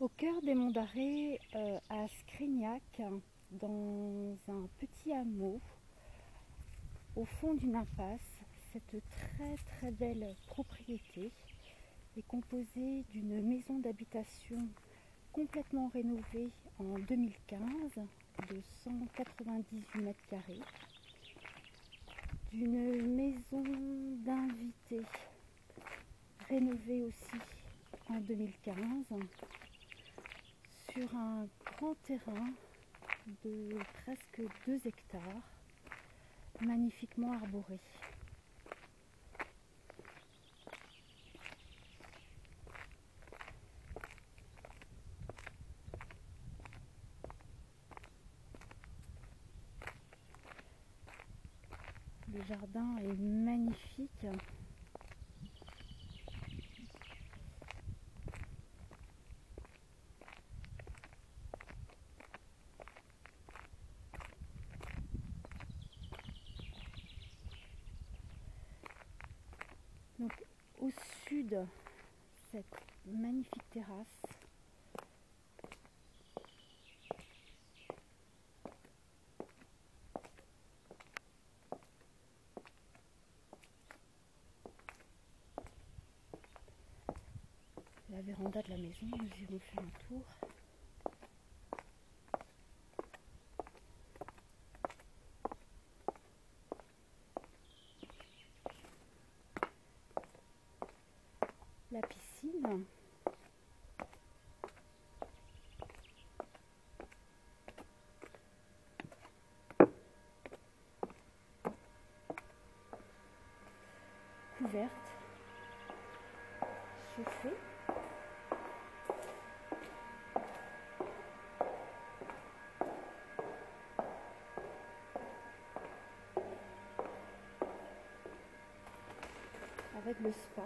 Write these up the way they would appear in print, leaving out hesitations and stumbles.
Au cœur des Monts d'Arrée, à Scrignac, dans un petit hameau, au fond d'une impasse, cette très belle propriété est composée d'une maison d'habitation complètement rénovée en 2015 de 198 mètres carrés, d'une maison d'invités rénovée aussi en 2015 sur un grand terrain de presque 2 hectares, magnifiquement arboré. Le jardin est magnifique. Donc au sud, cette magnifique terrasse. La véranda de la maison, nous irons faire un tour. La piscine. Couverte, chauffée. Avec le spa.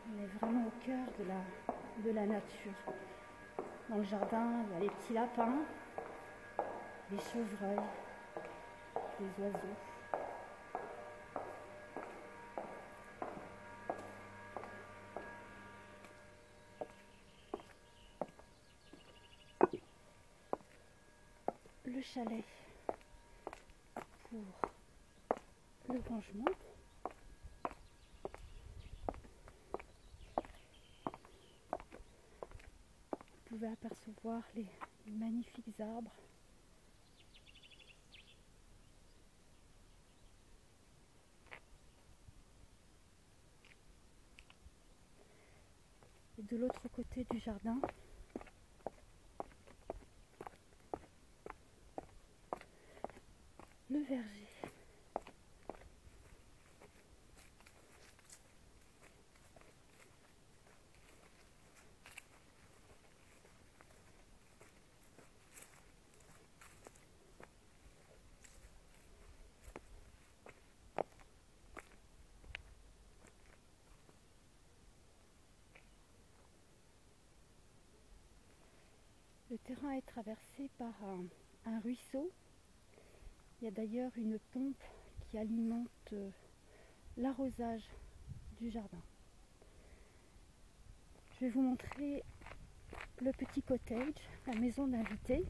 On est vraiment au cœur de la nature. Dans le jardin, il y a les petits lapins, les chevreuils, les oiseaux. Le chalet pour le rangement. Vous pouvez apercevoir les magnifiques arbres. Et de l'autre côté du jardin, le verger. Le terrain est traversé par un ruisseau. Il y a d'ailleurs une pompe qui alimente l'arrosage du jardin. Je vais vous montrer le petit cottage, la maison d'invités.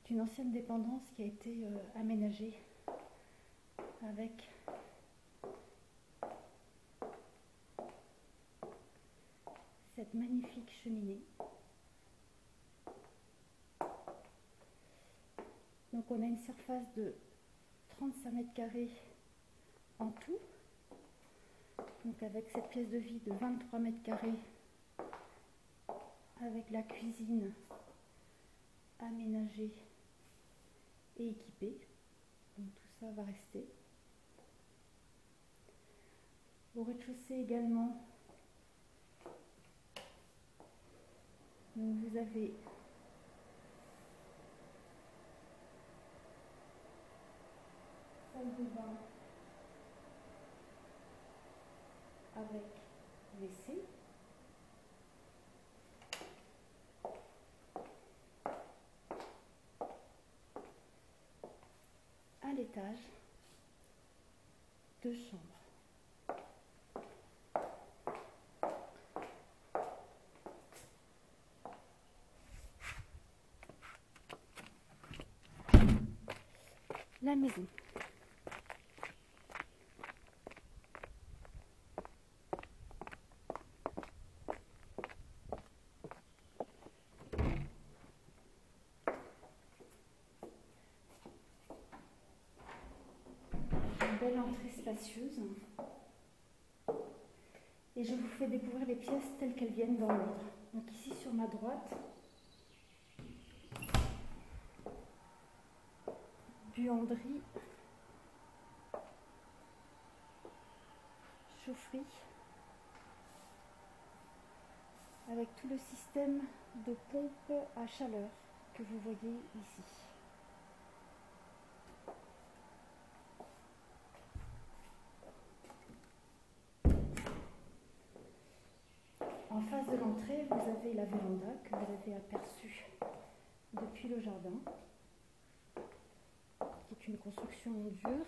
C'est une ancienne dépendance qui a été aménagée avec cette magnifique cheminée. Donc on a une surface de 35 mètres carrés en tout. Donc avec cette pièce de vie de 23 mètres carrés, avec la cuisine aménagée et équipée. Donc tout ça va rester. Au rez-de-chaussée également, donc vous avez de bain avec WC. À l'étage, 2 chambres. La maison. Une belle entrée spacieuse. Et je vous fais découvrir les pièces telles qu'elles viennent dans l'ordre. Donc ici sur ma droite, buanderie, chaufferie, avec tout le système de pompe à chaleur que vous voyez ici. En face de l'entrée, vous avez la véranda que vous avez aperçue depuis le jardin, qui est une construction en dur,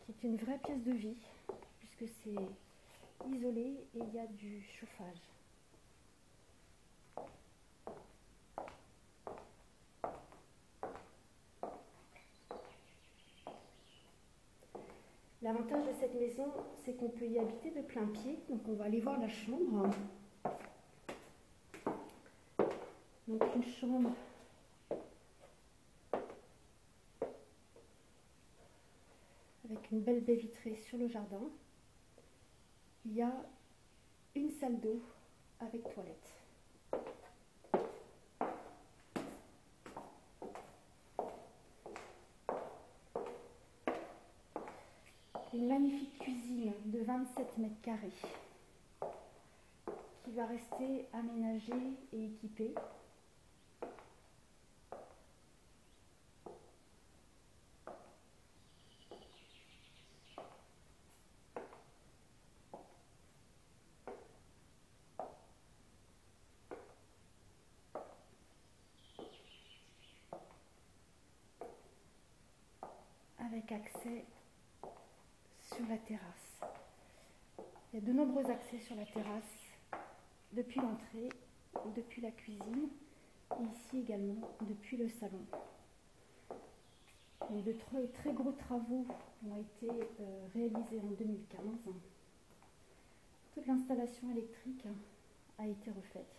qui est une vraie pièce de vie, puisque c'est isolé et il y a du chauffage. L'avantage de cette maison, c'est qu'on peut y habiter de plein pied. Donc on va aller voir la chambre. Donc une chambre avec une belle baie vitrée sur le jardin. Il y a une salle d'eau avec toilette. Une magnifique cuisine de 27 mètres carrés qui va rester aménagée et équipée. Avec accès sur la terrasse. Il y a de nombreux accès sur la terrasse depuis l'entrée, depuis la cuisine et ici également depuis le salon. Donc de très gros travaux ont été réalisés en 2015. Toute l'installation électrique a été refaite.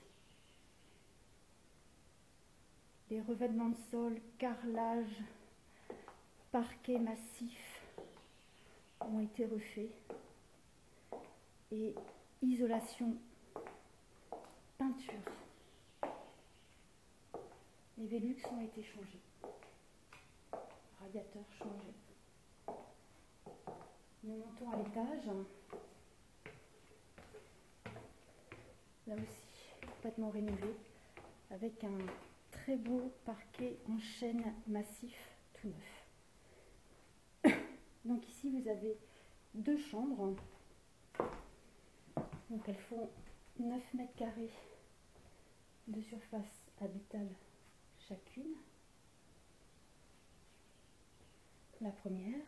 Les revêtements de sol, carrelage, parquet massif ont été refaits et isolation, peinture. Les Velux ont été changés, radiateurs changés. Nous montons à l'étage, là aussi complètement rénové, avec un très beau parquet en chêne massif tout neuf. Donc ici vous avez 2 chambres, donc elles font 9 mètres carrés de surface habitable chacune. La première.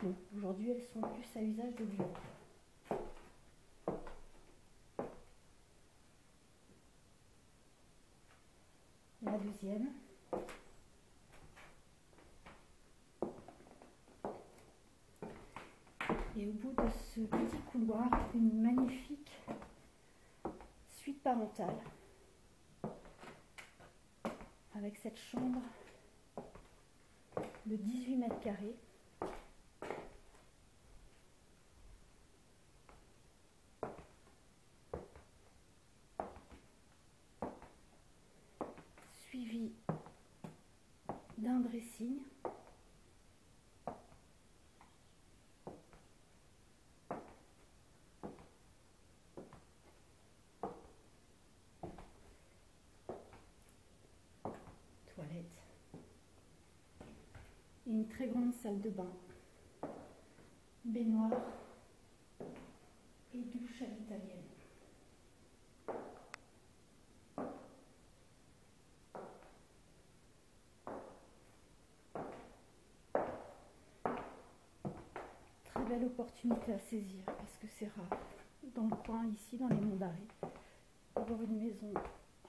Bon, aujourd'hui elles sont plus à usage de bureau. La deuxième. Et au bout de ce petit couloir, une magnifique suite parentale avec cette chambre de 18 mètres carrés. Suivi d'un dressing. une très grande salle de bain, baignoire et douche à l'italienne. Très belle opportunité à saisir parce que c'est rare dans le coin ici, dans les Monts d'Arrée, d'avoir une maison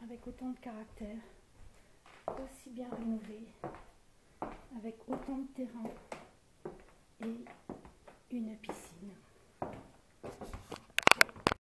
avec autant de caractère, aussi bien rénovée, avec autant de terrain et une piscine.